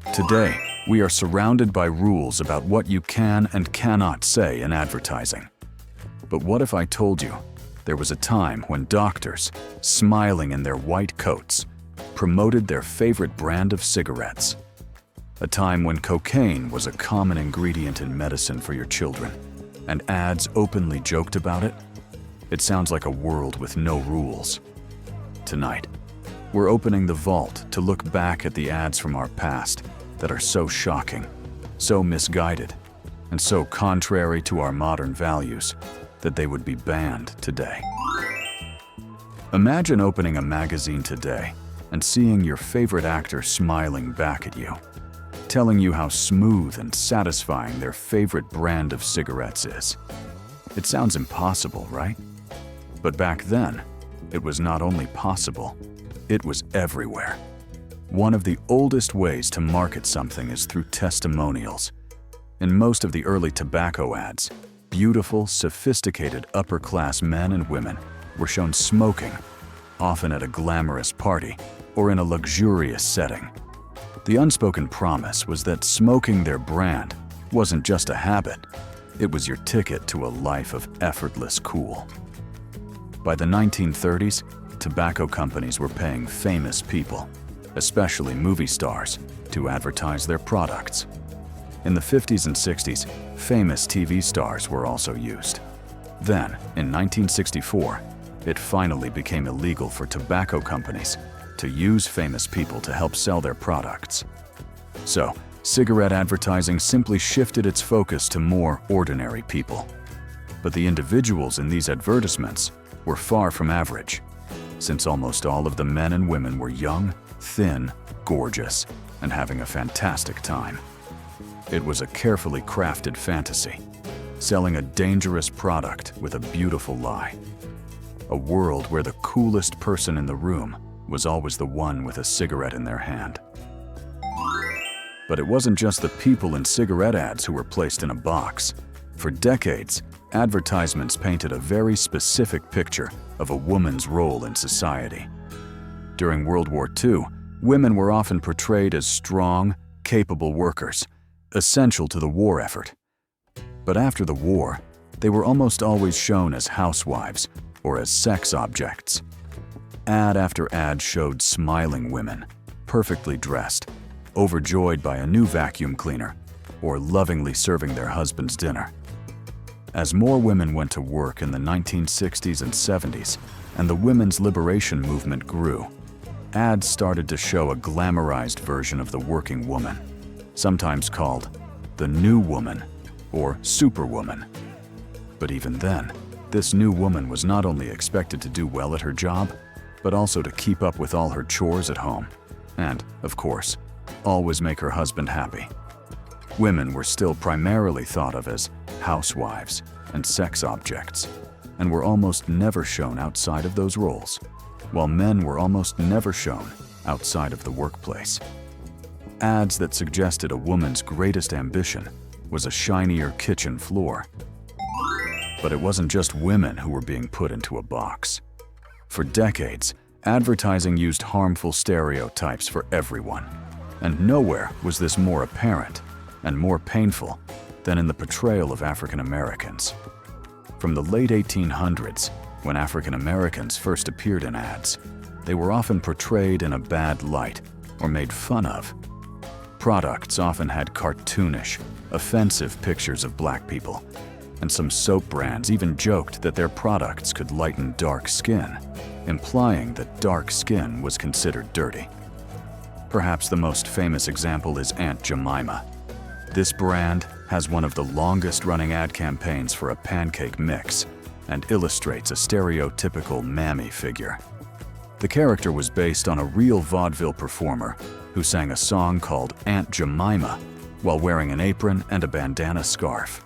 Today, we are surrounded by rules about what you can and cannot say in advertising. But what if I told you there was a time when doctors, smiling in their white coats, promoted their favorite brand of cigarettes? A time when cocaine was a common ingredient in medicine for your children, and ads openly joked about it? It sounds like a world with no rules. Tonight, we're opening the vault to look back at the ads from our past that are so shocking, so misguided, and so contrary to our modern values that they would be banned today. Imagine opening a magazine today and seeing your favorite actor smiling back at you, telling you how smooth and satisfying their favorite brand of cigarettes is. It sounds impossible, right? But back then, it was not only possible, it was everywhere. One of the oldest ways to market something is through testimonials. In most of the early tobacco ads, beautiful, sophisticated upper-class men and women were shown smoking, often at a glamorous party or in a luxurious setting. The unspoken promise was that smoking their brand wasn't just a habit, it was your ticket to a life of effortless cool. By the 1930s, tobacco companies were paying famous people, especially movie stars, to advertise their products. In the 50s and 60s, famous TV stars were also used. Then, in 1964, it finally became illegal for tobacco companies to use famous people to help sell their products. So, cigarette advertising simply shifted its focus to more ordinary people. But the individuals in these advertisements were far from average, since almost all of the men and women were young, thin, gorgeous, and having a fantastic time. It was a carefully crafted fantasy, selling a dangerous product with a beautiful lie. A world where the coolest person in the room was always the one with a cigarette in their hand. But it wasn't just the people in cigarette ads who were placed in a box. For decades, advertisements painted a very specific picture of a woman's role in society. During World War II, women were often portrayed as strong, capable workers, essential to the war effort. But after the war, they were almost always shown as housewives or as sex objects. Ad after ad showed smiling women, perfectly dressed, overjoyed by a new vacuum cleaner, or lovingly serving their husband's dinner. As more women went to work in the 1960s and 70s, and the women's liberation movement grew, ads started to show a glamorized version of the working woman, sometimes called the new woman or superwoman. But even then, this new woman was not only expected to do well at her job, but also to keep up with all her chores at home, and, of course, always make her husband happy. Women were still primarily thought of as housewives and sex objects, and were almost never shown outside of those roles, while men were almost never shown outside of the workplace. Ads that suggested a woman's greatest ambition was a shinier kitchen floor. But it wasn't just women who were being put into a box. For decades, advertising used harmful stereotypes for everyone, and nowhere was this more apparent and more painful than in the portrayal of African Americans. From the late 1800s, when African Americans first appeared in ads, they were often portrayed in a bad light or made fun of. Products often had cartoonish, offensive pictures of black people, and some soap brands even joked that their products could lighten dark skin, implying that dark skin was considered dirty. Perhaps the most famous example is Aunt Jemima. This brand has one of the longest-running ad campaigns for a pancake mix and illustrates a stereotypical mammy figure. The character was based on a real vaudeville performer who sang a song called Aunt Jemima while wearing an apron and a bandana scarf.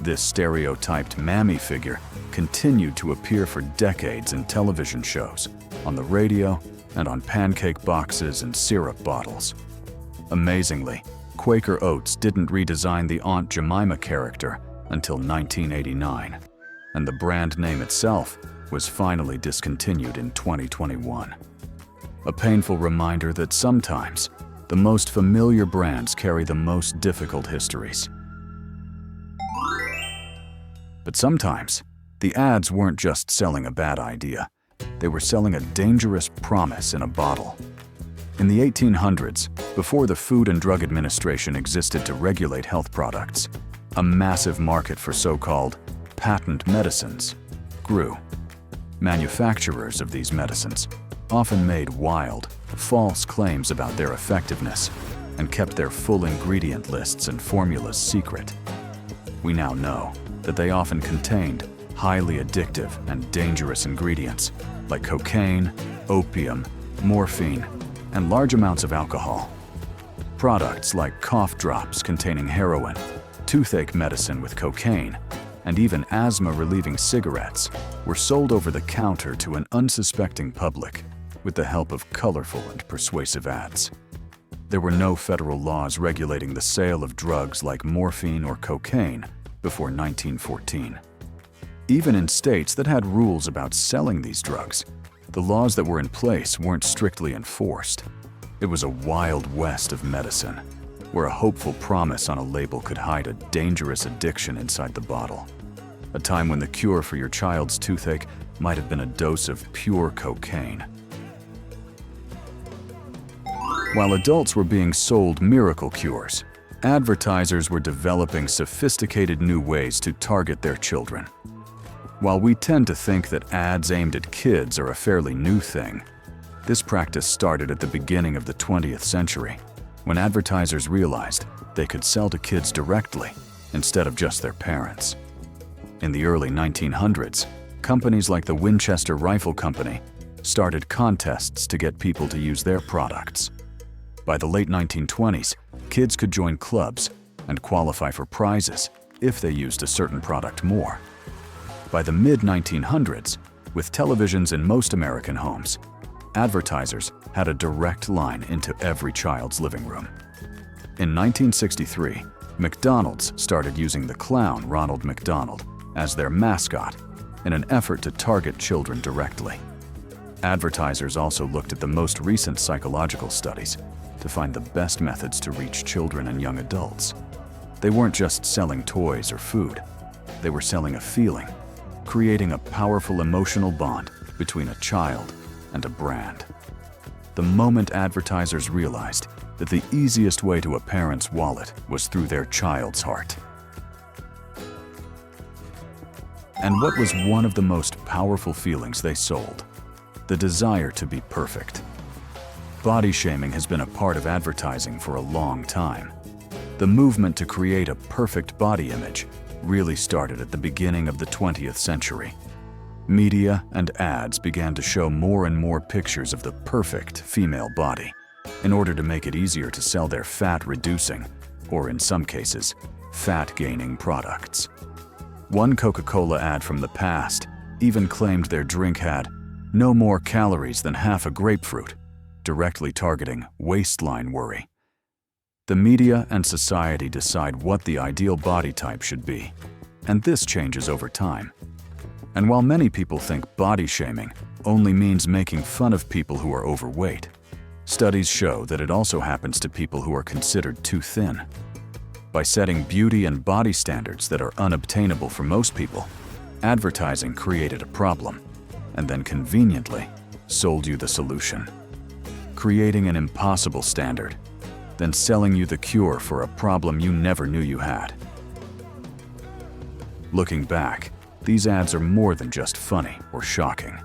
This stereotyped mammy figure continued to appear for decades in television shows, on the radio, and on pancake boxes and syrup bottles. Amazingly, Quaker Oats didn't redesign the Aunt Jemima character until 1989, and the brand name itself was finally discontinued in 2021. A painful reminder that sometimes The most familiar brands carry the most difficult histories. But sometimes, the ads weren't just selling a bad idea. They were selling a dangerous promise in a bottle. In the 1800s, before the Food and Drug Administration existed to regulate health products, a massive market for so-called patent medicines grew. Manufacturers of these medicines often made wild, false claims about their effectiveness and kept their full ingredient lists and formulas secret. We now know that they often contained highly addictive and dangerous ingredients like cocaine, opium, morphine, and large amounts of alcohol. Products like cough drops containing heroin, toothache medicine with cocaine, and even asthma-relieving cigarettes were sold over the counter to an unsuspecting public with the help of colorful and persuasive ads. There were no federal laws regulating the sale of drugs like morphine or cocaine before 1914. Even in states that had rules about selling these drugs, the laws that were in place weren't strictly enforced. It was a wild west of medicine, where a hopeful promise on a label could hide a dangerous addiction inside the bottle. A time when the cure for your child's toothache might have been a dose of pure cocaine. While adults were being sold miracle cures, advertisers were developing sophisticated new ways to target their children. While we tend to think that ads aimed at kids are a fairly new thing, this practice started at the beginning of the 20th century, when advertisers realized they could sell to kids directly instead of just their parents. In the early 1900s, companies like the Winchester Rifle Company started contests to get people to use their products. By the late 1920s, kids could join clubs and qualify for prizes if they used a certain product more. By the mid-1900s, with televisions in most American homes, advertisers had a direct line into every child's living room. In 1963, McDonald's started using the clown Ronald McDonald as their mascot in an effort to target children directly. Advertisers also looked at the most recent psychological studies to find the best methods to reach children and young adults. They weren't just selling toys or food. They were selling a feeling, creating a powerful emotional bond between a child and a brand. The moment advertisers realized that the easiest way to a parent's wallet was through their child's heart. And what was one of the most powerful feelings they sold? The desire to be perfect. Body shaming has been a part of advertising for a long time. The movement to create a perfect body image really started at the beginning of the 20th century. Media and ads began to show more and more pictures of the perfect female body in order to make it easier to sell their fat-reducing, or in some cases, fat-gaining products. One Coca-Cola ad from the past even claimed their drink had no more calories than half a grapefruit, directly targeting waistline worry. The media and society decide what the ideal body type should be, and this changes over time. And while many people think body shaming only means making fun of people who are overweight, studies show that it also happens to people who are considered too thin. By setting beauty and body standards that are unobtainable for most people, advertising created a problem, and then conveniently sold you the solution. Creating an impossible standard, then selling you the cure for a problem you never knew you had. Looking back, these ads are more than just funny or shocking.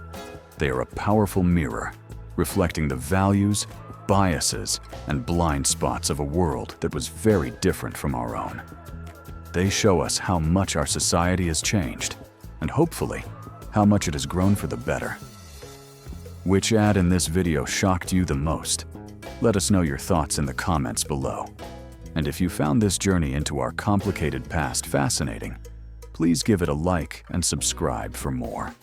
They are a powerful mirror, reflecting the values, biases, and blind spots of a world that was very different from our own. They show us how much our society has changed, and hopefully, how much it has grown for the better. Which ad in this video shocked you the most? Let us know your thoughts in the comments below. And if you found this journey into our complicated past fascinating, please give it a like and subscribe for more.